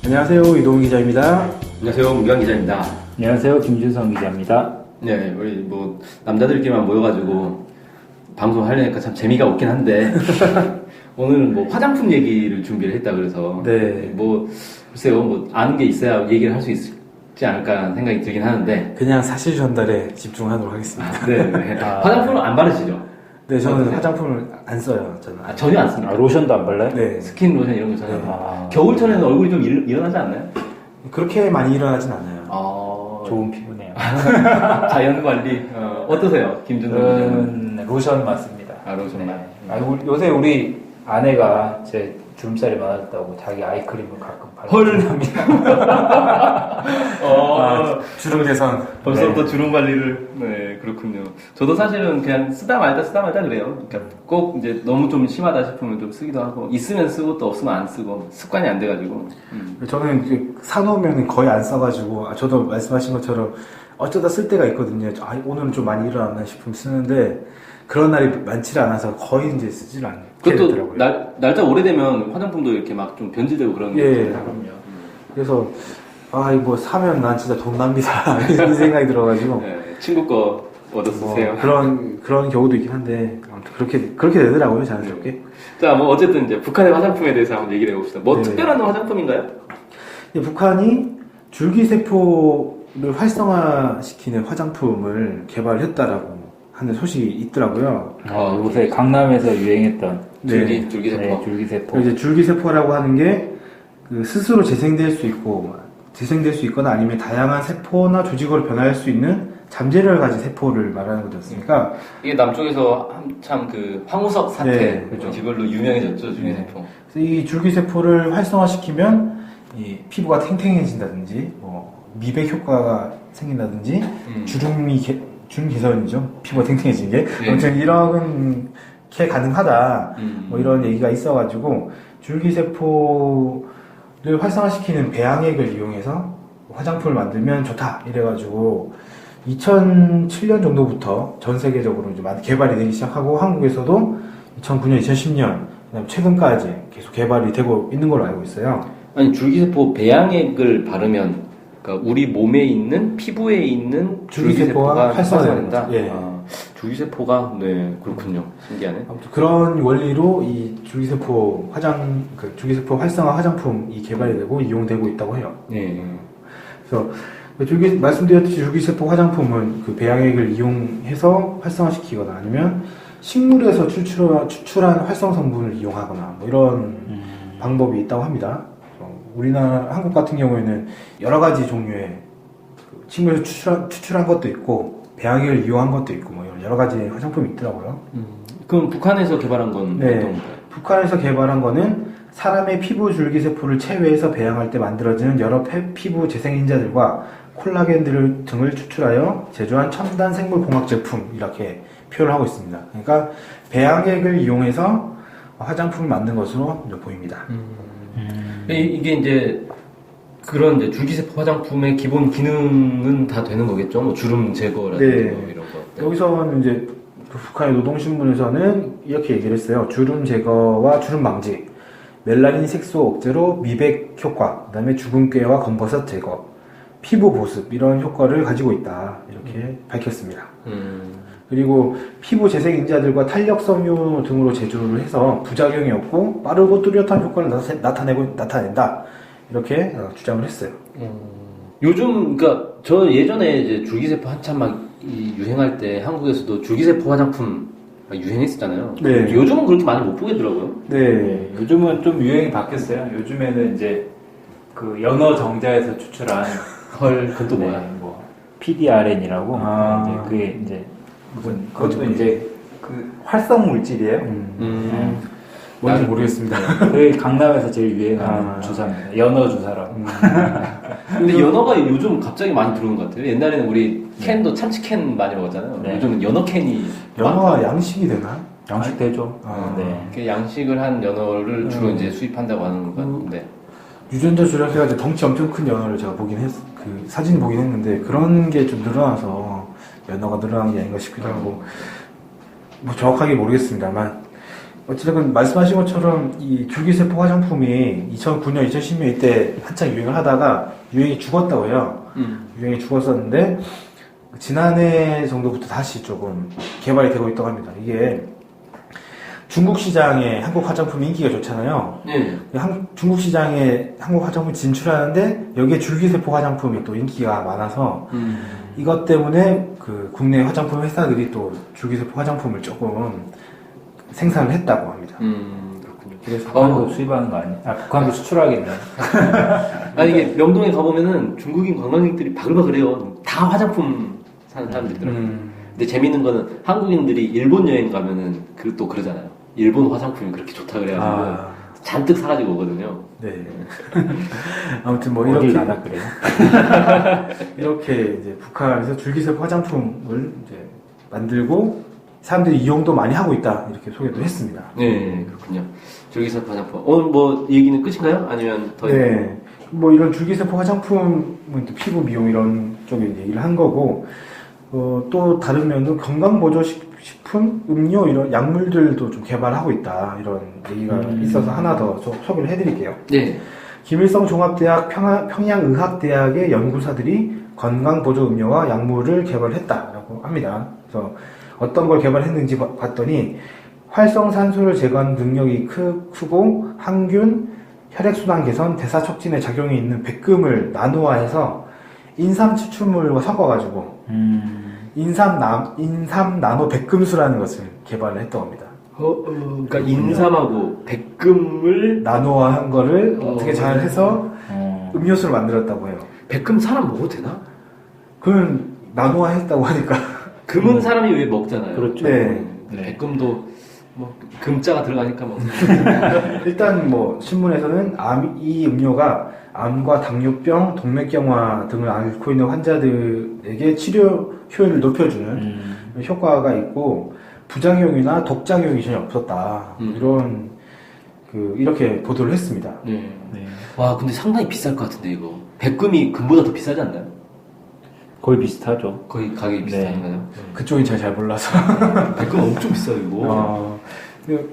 안녕하세요, 이동훈 기자입니다. 안녕하세요, 문경 기자입니다. 안녕하세요, 김준성 기자입니다. 네, 우리 뭐 남자들끼리만 모여가지고 방송하려니까 참 재미가 없긴 한데 오늘은 뭐 화장품 얘기를 준비를 했다 그래서 네. 뭐 글쎄요, 뭐 아는 게 있어야 얘기를 할 수 있지 않을까 생각이 들긴 하는데 그냥 사실 전달에 집중하도록 하겠습니다. 네, 네. 화장품은 안 바르시죠? 네, 저는 어떠세요? 화장품을 안 써요, 저는. 전혀 안 씁니다. 로션도 안 발라요? 네. 스킨 로션 이런 거 전혀. 네. 겨울철에는 얼굴이 좀 일어나지 않나요? 그렇게 많이 일어나진 않아요. 좋은 피부네요. 자연 관리 어떠세요, 김준성 기자는? 저는 로션 맞습니다. 로션만. 요새 우리 아내가 제 주름살이 많아졌다고 자기 아이크림을 가끔 헐. 발라줍니다. 주름 개선. 벌써부터 주름 관리를. 네, 그렇군요. 저도 사실은 그냥 쓰다 말다 그래요. 그러니까 꼭 이제 너무 좀 심하다 싶으면 좀 쓰기도 하고, 있으면 쓰고 또 없으면 안 쓰고, 습관이 안 돼가지고. 저는 이제 사놓으면 거의 안 써가지고, 저도 말씀하신 것처럼 어쩌다 쓸 때가 있거든요. 오늘은 좀 많이 일어났나 싶으면 쓰는데, 그런 날이 많지 않아서 거의 이제 쓰질 않게 그것도 되더라고요. 날짜 오래되면 화장품도 이렇게 막 좀 변질되고 그런 게 예. 있잖아요. 그래서, 이거 사면 난 진짜 돈 낭비다. 이런 생각이 들어가지고. 네, 친구 거 얻어 쓰세요. 그런 경우도 있긴 한데, 아무튼 그렇게 되더라고요, 자연스럽게. 자, 뭐 어쨌든 이제 북한의 화장품에 대해서 한번 얘기를 해봅시다. 뭐 네. 특별한 화장품인가요? 북한이 줄기세포를 활성화시키는 화장품을 개발했다라고 하는 소식이 있더라고요. 요새 강남에서 유행했던 줄기세포. 네, 줄기세포. 이제 줄기세포라고 하는 게 그 스스로 재생될 수 있거나 아니면 다양한 세포나 조직으로 변화할 수 있는 잠재력을 가진 세포를 말하는 거지 않습니까? 이게 남쪽에서 한참 그 황우석 사태 네, 그렇죠. 이걸로 유명해졌죠, 줄기세포. 그래서 이 줄기세포를 활성화시키면 이 피부가 탱탱해진다든지, 미백 효과가 생긴다든지, 주름 개선이죠. 피부가 탱탱해지는 게. 네. 아무튼 이렇게 가능하다. 뭐 이런 얘기가 있어가지고, 줄기세포를 활성화시키는 배양액을 이용해서 화장품을 만들면 좋다. 이래가지고, 2007년 정도부터 전 세계적으로 이제 많이 개발이 되기 시작하고, 한국에서도 2009년, 2010년, 그다음 최근까지 계속 개발이 되고 있는 걸로 알고 있어요. 아니, 줄기세포 배양액을 바르면, 그러니까 우리 몸에 있는 피부에 있는 줄기세포가 활성화된다. 예. 줄기세포가 네, 그렇군요. 신기하네. 아무튼 그런 원리로 이 줄기세포 줄기세포 활성화 화장품이 개발이 되고 이용되고 있다고 해요. 네. 그래서 말씀드렸듯이 줄기세포 화장품은 그 배양액을 이용해서 활성화시키거나 아니면 식물에서 추출한 활성 성분을 이용하거나 뭐 이런 방법이 있다고 합니다. 우리나라 한국 같은 경우에는 여러 가지 종류의 식물에서 추출한 것도 있고 배양액을 이용한 것도 있고 뭐 여러 가지 화장품이 있더라고요. 그럼 북한에서 개발한 건 네. 어떤 건가요? 북한에서 개발한 거는 사람의 피부 줄기세포를 체외해서 배양할 때 만들어지는 여러 피부 재생인자들과 콜라겐 등을 추출하여 제조한 첨단 생물공학 제품 이렇게 표현을 하고 있습니다. 그러니까 배양액을 이용해서 화장품을 만든 것으로 보입니다. 이게 이제 그런 이제 줄기세포 화장품의 기본 기능은 다 되는 거겠죠? 뭐 주름 제거라든지 네. 뭐 이런 거. 여기서는 이제 북한의 노동신문에서는 이렇게 얘기를 했어요. 주름 제거와 주름 방지, 멜라닌 색소 억제로 미백 효과, 그다음에 주근깨와 검버섯 제거, 피부 보습 이런 효과를 가지고 있다 이렇게 밝혔습니다. 그리고 피부 재생 인자들과 탄력 섬유 등으로 제조를 해서 부작용이 없고 빠르고 뚜렷한 효과를 나타낸다 이렇게 주장을 했어요. 요즘 그러니까 저 예전에 이제 줄기세포 한참 막 유행할 때 한국에서도 줄기세포 화장품 유행했었잖아요. 네. 요즘은 그렇게 많이 못 보겠더라고요. 네. 요즘은 좀 유행이 바뀌었어요. 요즘에는 이제 그 연어 정자에서 추출한 헐, 그건 또 뭐야? 뭐 PDRN이라고 이제 그게 이제 그것도 이제 그 활성 물질이에요. 뭔지 모르겠습니다. 그게 강남에서 제일 유행하는 주사입니다. 연어 주사라고. 근데 연어가 요즘 갑자기 많이 들어오는 것 같아요. 옛날에는 우리 캔도 참치캔 많이 먹었잖아요. 네. 요즘은 연어 캔이 연어가 양식이 되나? 양식 되죠. 네. 이렇게 양식을 한 연어를 주로 이제 수입한다고 하는 것 같은데. 유전자 조작해가지고 덩치 엄청 큰 연어를 제가 그 사진 보긴 했는데 그런 게 좀 늘어나서 연어가 늘어난 게 아닌가 싶기도 하고 뭐 정확하게 모르겠습니다만 어쨌든 말씀하신 것처럼 이 줄기세포 화장품이 2009년, 2010년 이때 한창 유행을 하다가 유행이 죽었다고 해요. 유행이 죽었었는데 지난해 정도부터 다시 조금 개발이 되고 있다고 합니다. 이게 중국 시장에 한국 화장품이 인기가 좋잖아요. 네. 중국 시장에 한국 화장품이 진출하는데 여기에 줄기세포 화장품이 또 인기가 많아서 이것 때문에 그 국내 화장품 회사들이 또 줄기세포 화장품을 조금 생산을 했다고 합니다. 그렇군요. 그래서 북한도 수입하는 거 아니야? 아, 북한도 수출하겠네. 아니 이게 명동에 가보면은 중국인 관광객들이 바글바글해요. 다 화장품 사는 사람들이더라고요. 근데 재밌는 거는 한국인들이 일본 여행 가면은 또 그러잖아요. 일본 화장품이 그렇게 좋다 그래가지고 잔뜩 사가지고 오거든요. 네. 아무튼 뭐 어딜 이렇게 가나 그래요? 이렇게 이제 북한에서 줄기세포 화장품을 이제 만들고 사람들이 이용도 많이 하고 있다 이렇게 소개도 했습니다. 네, 그렇군요. 줄기세포 화장품. 오늘 뭐 얘기는 끝인가요? 아니면 더? 네. 뭐 이런 줄기세포 화장품은 또 피부 미용 이런 쪽에 얘기를 한 거고 또 다른 면은 건강보조식품, 음료 이런 약물들도 좀 개발하고 있다 이런 얘기가 있어서 하나 더 소개를 해드릴게요. 네. 김일성 종합대학 평양의학대학의 연구사들이 건강보조 음료와 약물을 개발했다라고 합니다. 그래서 어떤 걸 개발했는지 봤더니 활성산소를 제거하는 능력이 크고 항균, 혈액순환 개선, 대사 촉진에 작용이 있는 백금을 나노화해서 인삼 추출물과 섞어가지고 인삼 나노 백금수라는 것을 개발을 했다고 합니다. 그러니까 인삼하고 백금을 나노화한 거를 어떻게 잘 해서 음료수를 만들었다고 해요. 백금 사람 먹어도 되나? 그건 나노화했다고 하니까. 금은 사람이 왜 먹잖아요. 그렇죠. 네. 백금도 뭐 금자가 들어가니까 먹는. 일단 뭐 신문에서는 이 음료가 암과 당뇨병, 동맥경화 등을 앓고 있는 환자들에게 치료 효율을 높여주는 효과가 있고 부작용이나 독작용이 전혀 없었다. 이렇게 보도를 했습니다. 네. 와 근데 상당히 비쌀 것 같은데 이거. 백금이 금보다 더 비싸지 않나요? 거의 비슷하죠. 거의 가격이 비슷한가요? 그쪽이 제가 잘 몰라서. 백금 엄청 비싸요 이거.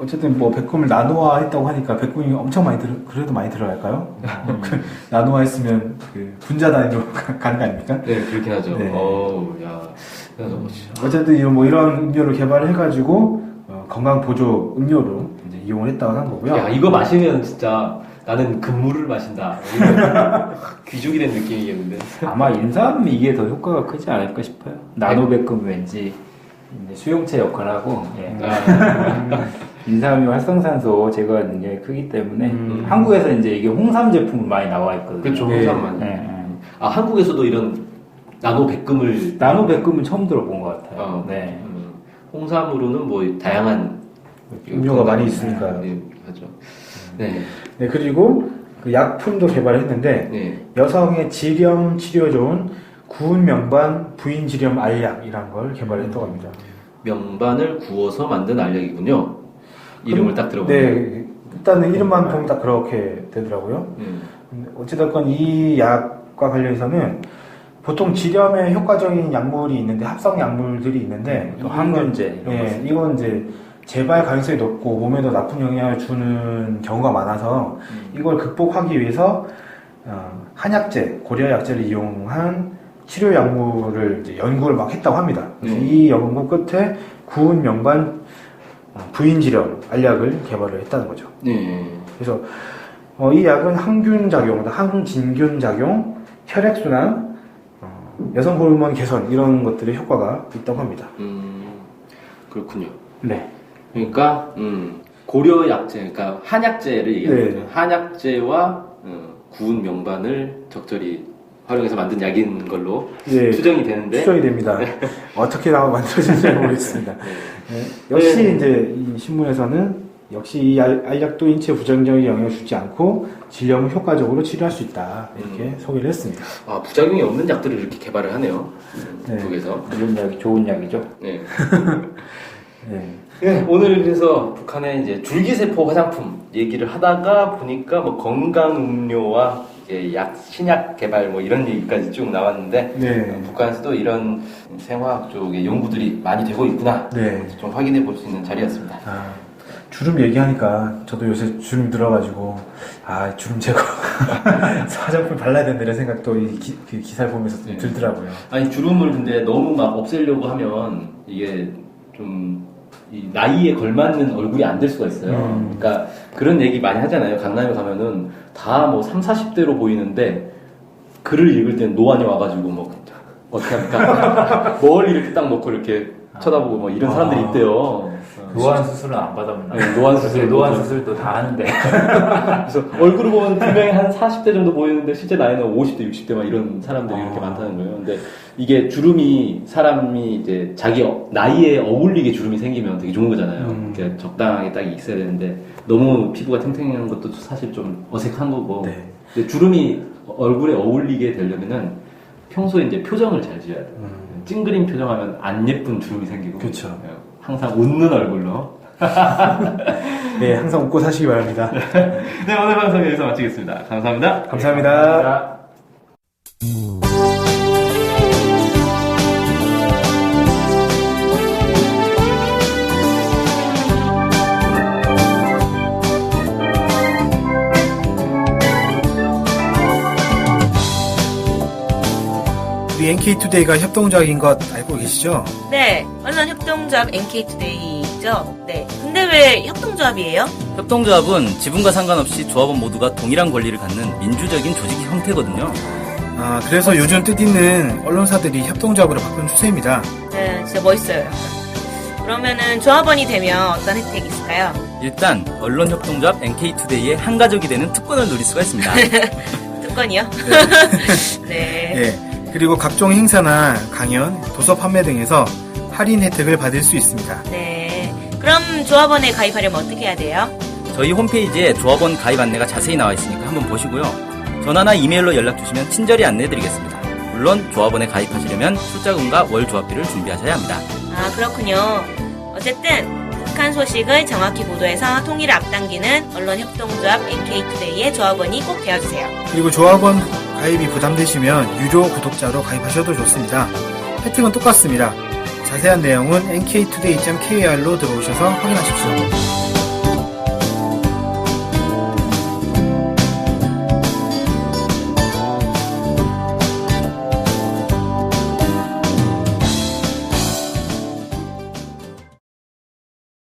어쨌든 뭐 백금을 나노화했다고 하니까 백금이 엄청 그래도 많이 들어갈까요? 나노화했으면 그 분자 단위로 가는 거 아닙니까? 네 그렇긴 하죠. 네. 야. 어쨌든 이런 음료를 개발해가지고 건강 보조 음료로 이제 이용을 했다고 한 거고요. 야 이거 마시면 진짜 나는 금물을 마신다. 귀족이 된 느낌이겠는데. 아마 인삼 이게 더 효과가 크지 않을까 싶어요. 나노백금 왠지 이제 수용체 역할하고 인삼이 활성산소 제거하는 능력이 크기 때문에 한국에서 이제 이게 홍삼 제품으로 많이 나와 있거든요. 그렇죠. 홍삼만. 아 한국에서도 이런 나노백금을 나노백금은 처음 들어본 것 같아요. 네. 홍삼으로는 뭐 다양한 음료가 많이 있으니까요. 네, 하죠. 네. 네, 그리고 그 약품도 개발했는데 네. 여성의 지렴 치료 좋은 구운 명반 부인 지렴 알약이란 걸 개발했다고 합니다. 명반을 구워서 만든 알약이군요. 이름을 딱 들어보면. 네, 일단은 이름만 보면 딱 그렇게 되더라고요. 어찌됐건 이 약과 관련해서는 보통 지렴에 효과적인 약물이 있는데 합성 약물들이 있는데 또 항균제 이런 거. 이건 이제 재발 가능성이 높고 몸에도 나쁜 영향을 주는 경우가 많아서 이걸 극복하기 위해서 한약재, 고려 약재를 이용한 치료 약물을 이제 연구를 막 했다고 합니다. 그래서 이 연구 끝에 구운 명반 부인 지렴 알약을 개발을 했다는 거죠. 네. 그래서 이 약은 항균 작용, 항진균 작용, 혈액 순환, 여성 호르몬 개선 이런 것들의 효과가 있다고 합니다. 그렇군요. 네. 그러니까 고려 약재, 그러니까 한약재를 얘기하는 거죠. 한약재와 구운 명반을 적절히 활용해서 만든 약인 걸로 추정이 되는데 추정이 됩니다. 어떻게 만들어질지 모르겠습니다. 역시 이제 이 신문에서는 역시 이 알약도 인체 부정적인 영향을 주지 않고 질염을 효과적으로 치료할 수 있다 이렇게 소개를 했습니다. 아 부작용이 없는 약들을 이렇게 개발을 하네요. 북에서 이런 약이 좋은 약이죠. 네. 네. 네, 오늘 그래서 북한의 이제 줄기세포 화장품 얘기를 하다가 보니까 뭐 건강 음료와 신약 개발 뭐 이런 얘기까지 쭉 나왔는데 북한에서도 이런 생화학 쪽의 연구들이 많이 되고 있구나. 좀 확인해 볼 수 있는 자리였습니다. 주름 얘기하니까 저도 요새 주름 들어가지고 주름 제거 화장품 발라야 된다 이런 생각도 그 기사를 보면서 좀 들더라고요. 아니 주름을 근데 너무 막 없애려고 하면 이게 좀 이 나이에 걸맞는 얼굴이 안 될 수가 있어요. 그러니까 그런 얘기 많이 하잖아요. 강남에 가면은 다 뭐 30, 40대로 보이는데 글을 읽을 때는 노안이 와가지고 뭐 어떻게 합니까? 머리 이렇게 딱 놓고 이렇게 쳐다보고 뭐 이런 사람들이 있대요. 노안 수술은 안 받아봤나? 네, 노안 수술, 노안 수술도 다 하는데. 그래서 얼굴을 보면 분명히 한 40대 정도 보이는데 실제 나이는 50대, 60대 막 이런 사람들이 이렇게 많다는 거예요. 근데 이게 주름이 사람이 이제 자기 나이에 어울리게 주름이 생기면 되게 좋은 거잖아요. 이렇게 적당하게 딱 있어야 되는데 너무 피부가 탱탱한 것도 사실 좀 어색한 거고. 네. 근데 주름이 얼굴에 어울리게 되려면은 평소에 이제 표정을 잘 지어야 돼요. 찡그린 표정하면 안 예쁜 주름이 생기고. 그렇죠. 항상 웃는 얼굴로. 네, 항상 웃고 사시기 바랍니다. 네, 오늘 방송 여기서 마치겠습니다. 감사합니다. 감사합니다. 우리 NK투데이가 협동조합인 것 알고 계시죠? 네, 언론 협동조합 NK투데이죠. 네. 근데 왜 협동조합이에요? 협동조합은 지분과 상관없이 조합원 모두가 동일한 권리를 갖는 민주적인 조직 형태거든요. 그래서 요즘 뜻있는 언론사들이 협동조합으로 바꾼 추세입니다. 네, 진짜 멋있어요. 약간. 그러면은 조합원이 되면 어떤 혜택이 있을까요? 일단 언론협동조합 NK투데이의 한 가족이 되는 특권을 누릴 수가 있습니다. 특권이요? 네. 예. 그리고 각종 행사나 강연, 도서 판매 등에서 할인 혜택을 받을 수 있습니다. 네. 그럼 조합원에 가입하려면 어떻게 해야 돼요? 저희 홈페이지에 조합원 가입 안내가 자세히 나와 있으니까 한번 보시고요. 전화나 이메일로 연락 주시면 친절히 안내해드리겠습니다. 물론 조합원에 가입하시려면 출자금과 월 조합비를 준비하셔야 합니다. 아, 그렇군요. 어쨌든 북한 소식을 정확히 보도해서 통일을 앞당기는 언론협동조합 NK투데이의 조합원이 꼭 되어주세요. 그리고 조합원 가입이 부담되시면 유료 구독자로 가입하셔도 좋습니다. 혜택은 똑같습니다. 자세한 내용은 nktoday.kr로 들어오셔서 확인하십시오.